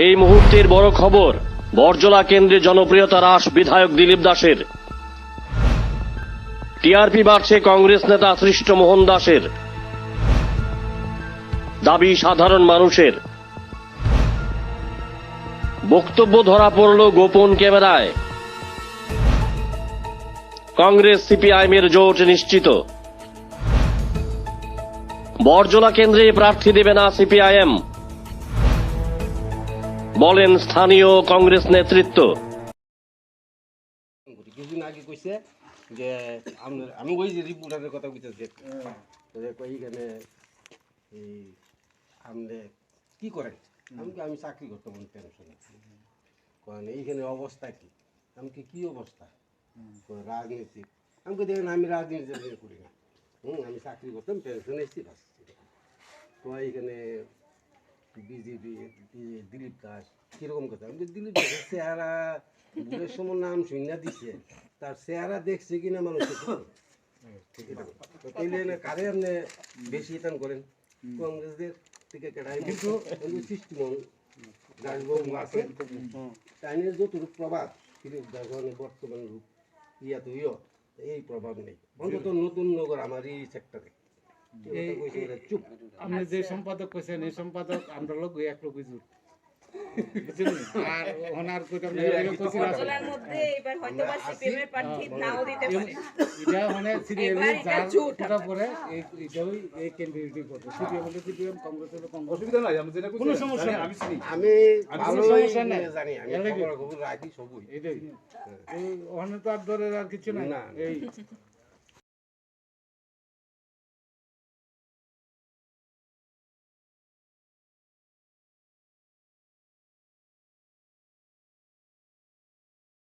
এই মুহূর্তের বড় খবর, বরজলা কেন্দ্রে জনপ্রিয়তা হ্রাস বিধায়ক দিলীপ দাসের। টিআরপি বাড়ছে কংগ্রেস নেতা সৃষ্ট মোহন দাসের। দাবি সাধারণ মানুষের। বক্তব্য ধরা পড়ল গোপন ক্যামেরায়। কংগ্রেস সিপিআইএমের জোট নিশ্চিত। বরজলা কেন্দ্রে প্রার্থী দেবে না সিপিআইএম, বলেন স্থানীয় কংগ্রেস নেতৃত্ব। কিছুদিন আগে কইছে যে আমি ওই যে রিপোর্টারের কথা কইতেছি, এইখানে এই আপনি কি করেন? আমি চাকরি করতাম পেনশনে। কারণ এইখানে অবস্থা কি? আমি কি অবস্থা? রাজনীতি আমাকে দেখেন, আমি রাজনীতি করি না। আমি চাকরি করতাম পেনশনে এসেছি। তো এইখানে বিজেপি দিলীপ দাস কিরকম কথা? আমি দিলীপ দাসের চেহারা বুড়ের সময় নাম শুনিয়া দিছে, তার চেহারা দেখছে কিনা মানুষ কারে আপনি বেশি ইতান করেন? কংগ্রেসদের থেকে কেটাই কিন্তু সৃষ্টিমন রাজবাবু আছে, চাইনিজ যতটুকু প্রভাব দিলীপ দাস বর্তমান রূপ ইয়াত এই প্রভাব নেই, অন্তত নতুন নগর আমার এই সেক্টরে। চুপ, আপনি যে সম্পাদক কইছেন এই সম্পাদক আমরা লোক এক লোক জুট আর ওনার কইটা বরজলার মধ্যে এবার হয়তোবা সিপিএমের প্রার্থী নাও দিতে পারে। এটা মানে সিরিয়ালি যার পরে এইটাই এই ক্যান্ডিডেটই করবে। সিপিএম কংগ্রেস হলো কংগ্রেস, অসুবিধা নাই, আমি যেটা কোনো সমস্যা নাই, আমি চিনি, আমি ভালোই জানি, আমি খবর রাখি সবই। এইটাই এই ওখানে তো আর ধরে আর কিছু নাই। এই